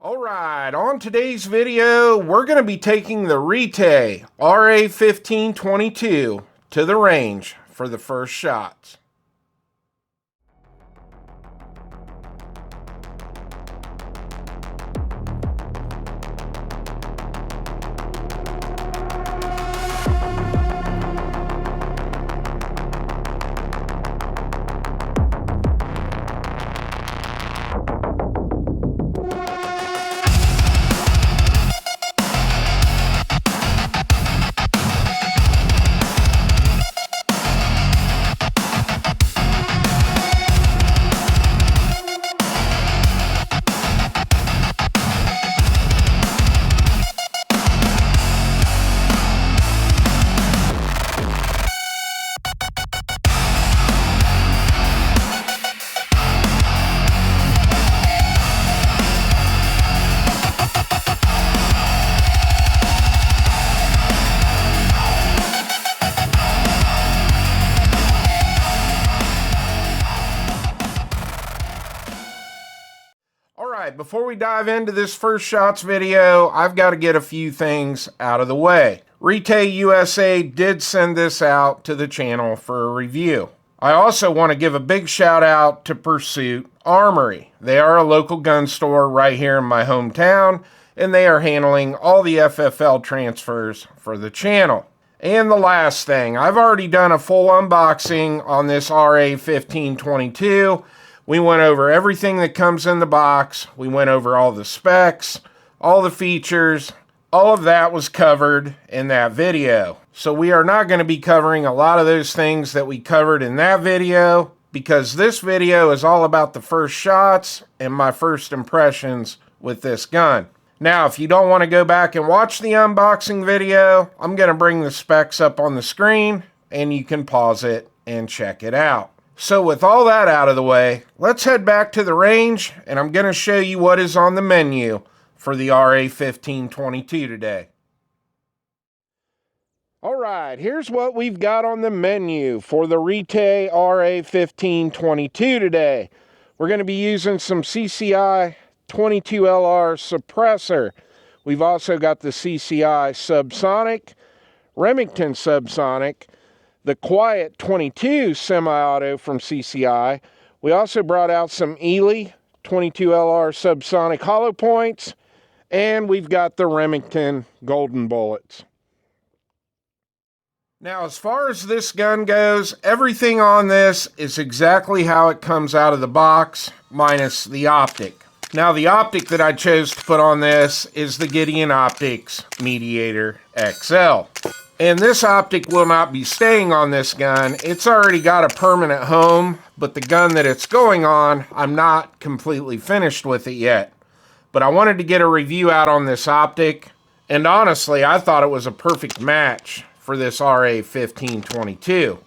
Alright, on today's video, we're going to be taking the Retay RA1522 to the range for the first shots. Before we dive into this first shots video, I've got to get a few things out of the way. Retay USA did send this out to the channel for a review. I also want to give a big shout out to Pursuit Armory. They are a local gun store right here in my hometown, and they are handling all the FFL transfers for the channel. And the last thing, I've already done a full unboxing on this RA1522. We went over everything that comes in the box. We went over all the specs, all the features. All of that was covered in that video. So we are not going to be covering a lot of those things that we covered in that video, because this video is all about the first shots and my first impressions with this gun. Now, if you don't want to go back and watch the unboxing video, I'm going to bring the specs up on the screen and you can pause it and check it out. So with all that out of the way, let's head back to the range, and I'm going to show you what is on the menu for the RA1522 today. Alright, here's what we've got on the menu for the Retay RA1522 today. We're going to be using some CCI 22LR suppressor. We've also got the CCI subsonic, Remington subsonic, the Quiet 22 semi-auto from CCI. We also brought out some Ely 22LR subsonic hollow points, and we've got the Remington golden bullets. Now, as far as this gun goes, everything on this is exactly how it comes out of the box, minus the optic. Now, the optic that I chose to put on this is the Gideon Optics Mediator XL. And this optic will not be staying on this gun. It's already got a permanent home, but the gun that it's going on, I'm not completely finished with it yet. But I wanted to get a review out on this optic, and honestly, I thought it was a perfect match for this RA1522.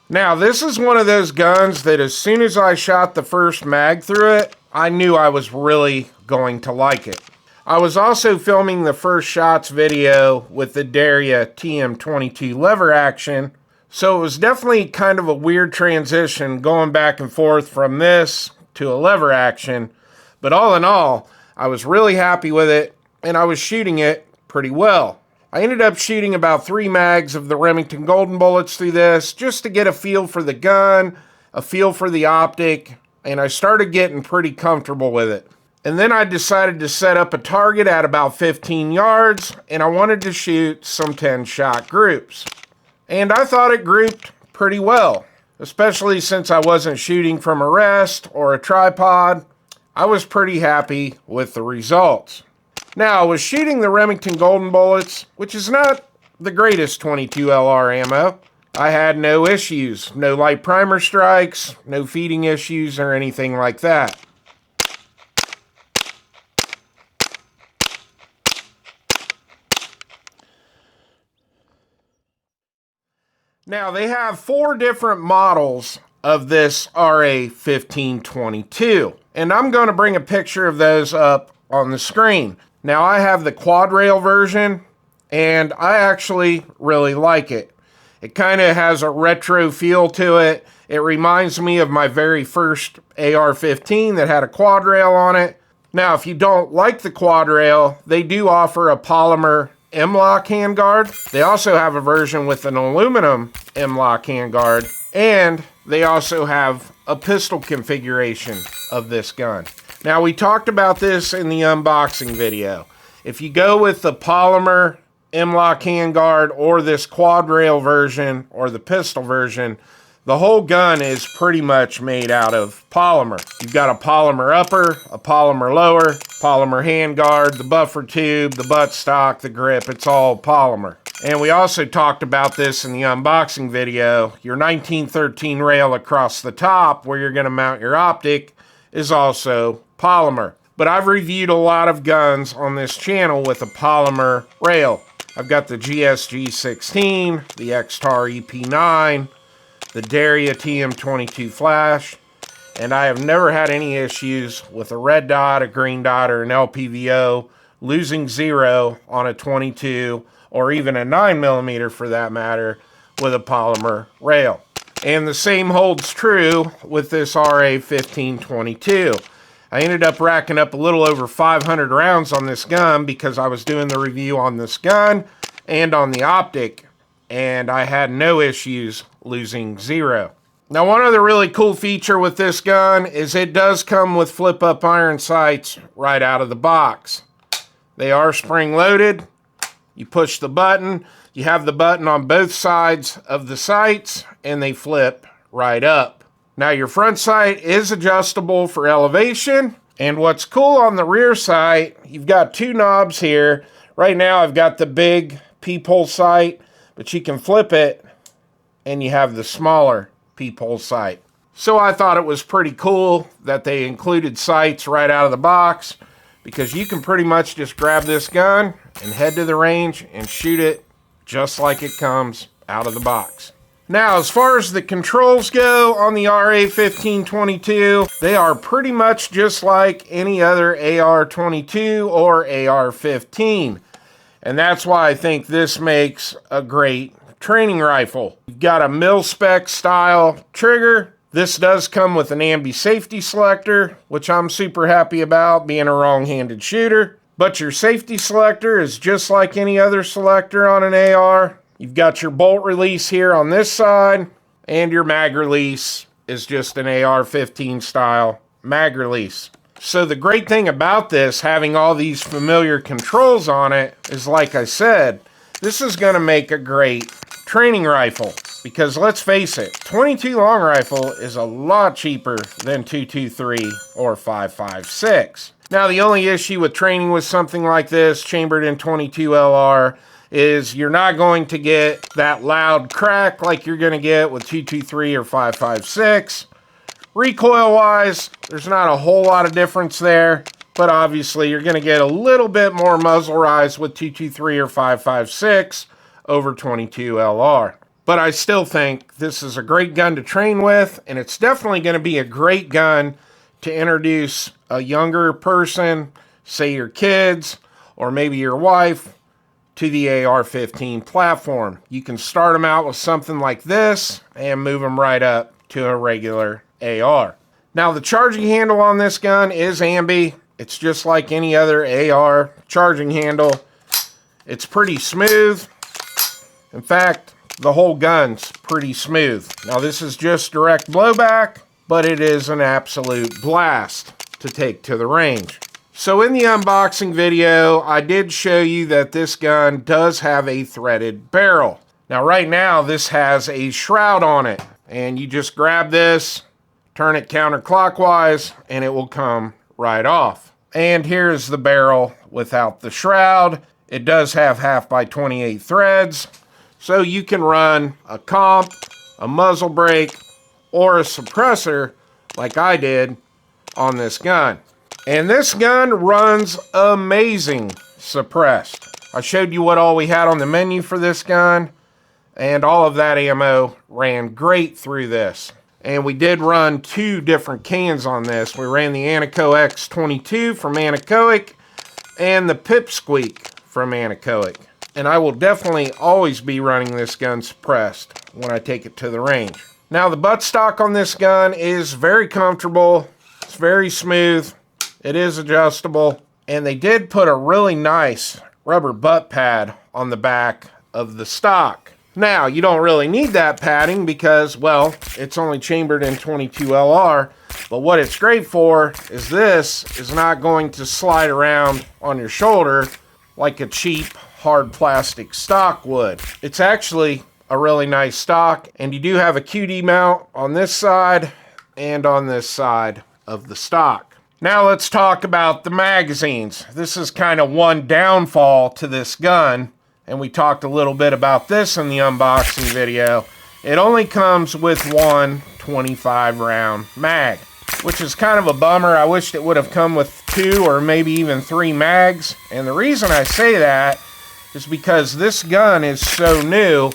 Now, this is one of those guns that as soon as I shot the first mag through it, I knew I was really going to like it. I was also filming the first shots video with the Daria TM22 lever action, so it was definitely kind of a weird transition going back and forth from this to a lever action, but all in all, I was really happy with it, and I was shooting it pretty well. I ended up shooting about 3 mags of the Remington golden bullets through this, just to get a feel for the gun, a feel for the optic, and I started getting pretty comfortable with it. And then I decided to set up a target at about 15 yards, and I wanted to shoot some 10-shot groups. And I thought it grouped pretty well, especially since I wasn't shooting from a rest or a tripod. I was pretty happy with the results. Now, I was shooting the Remington golden bullets, which is not the greatest 22LR ammo. I had no issues, no light primer strikes, no feeding issues or anything like that. Now, they have 4 different models of this RA1522, and I'm going to bring a picture of those up on the screen. Now, I have the quad rail version, and I actually really like it. It kind of has a retro feel to it. It reminds me of my very first AR-15 that had a quad rail on it. Now, if you don't like the quad rail, they do offer a polymer M-lock handguard. They also have a version with an aluminum M-lock handguard, and they also have a pistol configuration of this gun. Now, we talked about this in the unboxing video. If you go with the polymer M-lock handguard or this quad rail version or the pistol version, the whole gun is pretty much made out of polymer. You've got a polymer upper, a polymer lower, polymer handguard, the buffer tube, the buttstock, the grip, it's all polymer. And we also talked about this in the unboxing video. Your 1913 rail across the top where you're going to mount your optic is also polymer. But I've reviewed a lot of guns on this channel with a polymer rail. I've got the GSG-16, the X-Tar EP9, the Daria TM22 Flash, and I have never had any issues with a red dot, a green dot, or an LPVO losing zero on a 22 or even a 9mm for that matter with a polymer rail. And the same holds true with this RA1522. I ended up racking up a little over 500 rounds on this gun because I was doing the review on this gun and on the optic, and I had no issues losing zero. Now, one other really cool feature with this gun is it does come with flip-up iron sights right out of the box. They are spring-loaded. You push the button, you have the button on both sides of the sights, and they flip right up. Now, your front sight is adjustable for elevation, and what's cool on the rear sight, you've got two knobs here. Right now, I've got the big peephole sight, but you can flip it, and you have the smaller peephole sight. So I thought it was pretty cool that they included sights right out of the box, because you can pretty much just grab this gun and head to the range and shoot it just like it comes out of the box. Now, as far as the controls go on the RA1522, they are pretty much just like any other AR-22 or AR-15. And that's why I think this makes a great training rifle. You've got a mil-spec style trigger. This does come with an ambi safety selector, which I'm super happy about, being a wrong-handed shooter. But your safety selector is just like any other selector on an AR. You've got your bolt release here on this side, and your mag release is just an AR-15 style mag release. So the great thing about this, having all these familiar controls on it, is like I said, this is going to make a great training rifle. Because let's face it, 22 long rifle is a lot cheaper than 223 or 5.56. Now, the only issue with training with something like this, chambered in 22 LR, is you're not going to get that loud crack like you're going to get with 223 or 5.56. Recoil-wise, there's not a whole lot of difference there, but obviously you're going to get a little bit more muzzle rise with 223 or 5.56 over 22 LR. But I still think this is a great gun to train with, and it's definitely going to be a great gun to introduce a younger person, say your kids, or maybe your wife, to the AR-15 platform. You can start them out with something like this and move them right up to a regular AR. Now, the charging handle on this gun is ambi. It's just like any other AR charging handle. It's pretty smooth. In fact, the whole gun's pretty smooth. Now, this is just direct blowback, but it is an absolute blast to take to the range. So in the unboxing video, I did show you that this gun does have a threaded barrel. Now, right now, this has a shroud on it, and you just grab this, turn it counterclockwise, and it will come right off. And here's the barrel without the shroud. It does have 1/2x28 threads, so you can run a comp, a muzzle brake, or a suppressor like I did on this gun. And this gun runs amazing suppressed. I showed you what all we had on the menu for this gun, and all of that ammo ran great through this. And we did run 2 different cans on this. We ran the Aneco X22 from Anecoic and the Pipsqueak from Anecoic. And I will definitely always be running this gun suppressed when I take it to the range. Now, the buttstock on this gun is very comfortable. It's very smooth. It is adjustable, and they did put a really nice rubber butt pad on the back of the stock. Now, you don't really need that padding because, well, it's only chambered in 22 LR, but what it's great for is this is not going to slide around on your shoulder like a cheap hard plastic stock would. It's actually a really nice stock, and you do have a QD mount on this side and on this side of the stock. Now let's talk about the magazines. This is kind of one downfall to this gun, and we talked a little bit about this in the unboxing video. It only comes with one 25 round mag, which is kind of a bummer. I wished it would have come with 2 or maybe even 3 mags, and the reason I say that is because this gun is so new.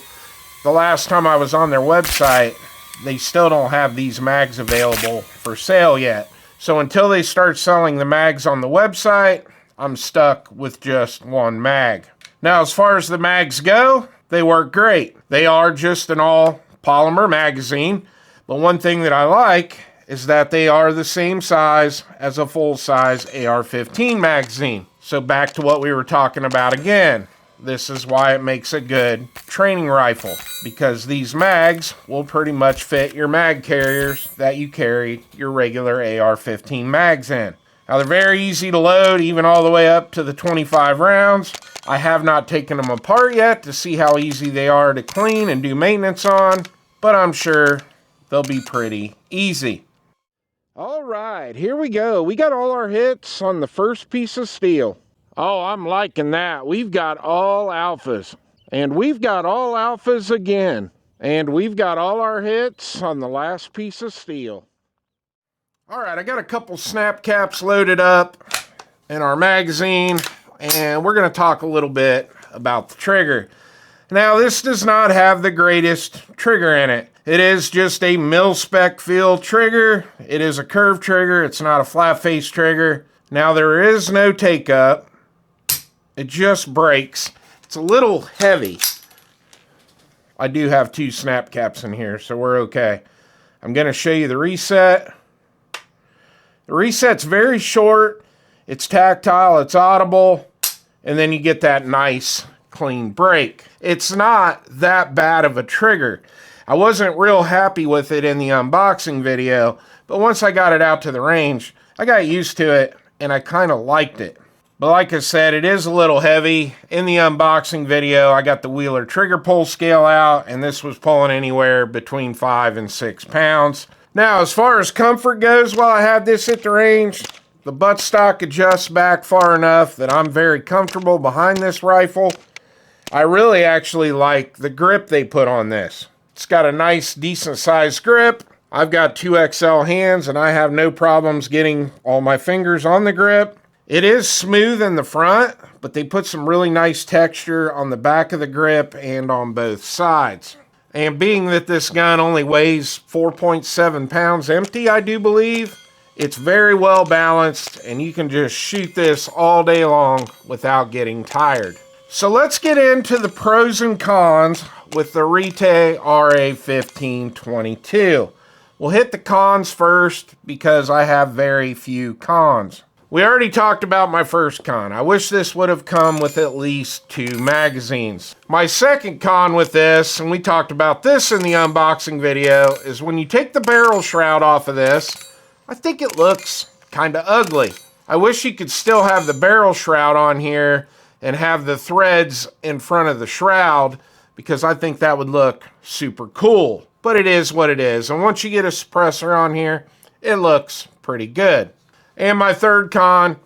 The last time I was on their website, they still don't have these mags available for sale yet. So until they start selling the mags on the website, I'm stuck with just one mag. Now, as far as the mags go, they work great. They are just an all polymer magazine, but one thing that I like is that they are the same size as a full-size AR-15 magazine. So back to what we were talking about again. This is why it makes a good training rifle, because these mags will pretty much fit your mag carriers that you carry your regular AR-15 mags in. Now, they're very easy to load, even all the way up to the 25 rounds. I have not taken them apart yet to see how easy they are to clean and do maintenance on, but I'm sure they'll be pretty easy. All right, here we go. We got all our hits on the first piece of steel. Oh, I'm liking that. We've got all alphas. And we've got all alphas again. And we've got all our hits on the last piece of steel. All right, I got a couple snap caps loaded up in our magazine, and we're going to talk a little bit about the trigger. Now, this does not have the greatest trigger in it. It is just a mil-spec feel trigger. It is a curved trigger. It's not a flat face trigger. Now, there is no take-up. It just breaks. It's a little heavy. I do have 2 snap caps in here, so we're okay. I'm going to show you the reset. The reset's very short. It's tactile, it's audible, and then you get that nice, clean break. It's not that bad of a trigger. I wasn't real happy with it in the unboxing video, but once I got it out to the range, I got used to it, and I kind of liked it. But like I said, it is a little heavy. In the unboxing video, I got the Wheeler trigger pull scale out, and this was pulling anywhere between 5 and 6 pounds. Now, as far as comfort goes, while I had this at the range, the buttstock adjusts back far enough that I'm very comfortable behind this rifle. I really actually like the grip they put on this. It's got a nice, decent-sized grip. I've got 2XL hands, and I have no problems getting all my fingers on the grip. It is smooth in the front, but they put some really nice texture on the back of the grip and on both sides. And being that this gun only weighs 4.7 pounds empty, I do believe, it's very well balanced, and you can just shoot this all day long without getting tired. So let's get into the pros and cons with the Retay RA1522. We'll hit the cons first because I have very few cons. We already talked about my first con. I wish this would have come with at least 2 magazines. My second con with this, and we talked about this in the unboxing video, is when you take the barrel shroud off of this, I think it looks kind of ugly. I wish you could still have the barrel shroud on here and have the threads in front of the shroud, because I think that would look super cool. But it is what it is, and once you get a suppressor on here, it looks pretty good. And my third con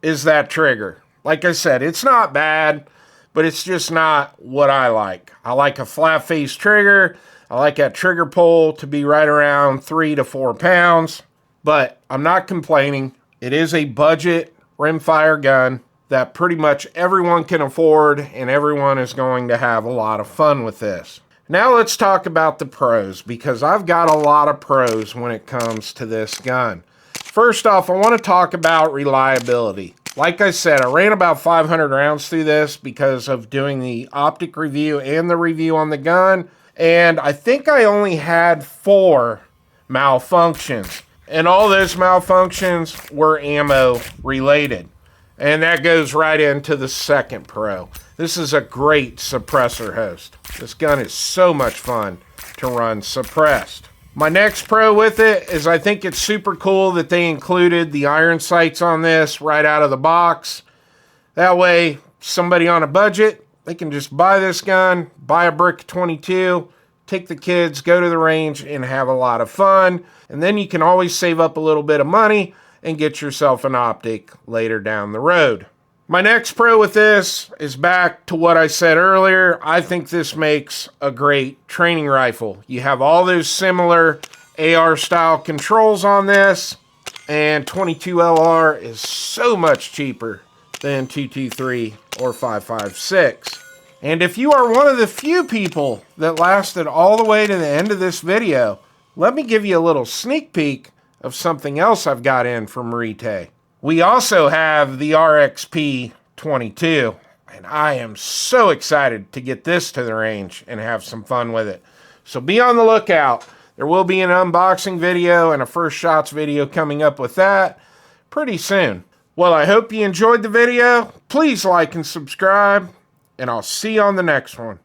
is that trigger. Like I said, it's not bad, but it's just not what I like. I like a flat face trigger. I like that trigger pull to be right around 3 to 4 pounds, but I'm not complaining. It is a budget rimfire gun that pretty much everyone can afford, and everyone is going to have a lot of fun with this. Now let's talk about the pros, because I've got a lot of pros when it comes to this gun. First off, I want to talk about reliability. Like I said, I ran about 500 rounds through this because of doing the optic review and the review on the gun, and I think I only had 4 malfunctions. And all those malfunctions were ammo related. And that goes right into the second pro. This is a great suppressor host. This gun is so much fun to run suppressed. My next pro with it is I think it's super cool that they included the iron sights on this right out of the box. That way, somebody on a budget, they can just buy this gun, buy a brick 22, take the kids, go to the range, and have a lot of fun. And then you can always save up a little bit of money and get yourself an optic later down the road. My next pro with this is back to what I said earlier. I think this makes a great training rifle. You have all those similar AR style controls on this, and 22LR is so much cheaper than 223 or 556. And if you are one of the few people that lasted all the way to the end of this video, let me give you a little sneak peek of something else I've got in from Retay. We also have the RXP22, and I am so excited to get this to the range and have some fun with it. So be on the lookout. There will be an unboxing video and a first shots video coming up with that pretty soon. Well, I hope you enjoyed the video. Please like and subscribe, and I'll see you on the next one.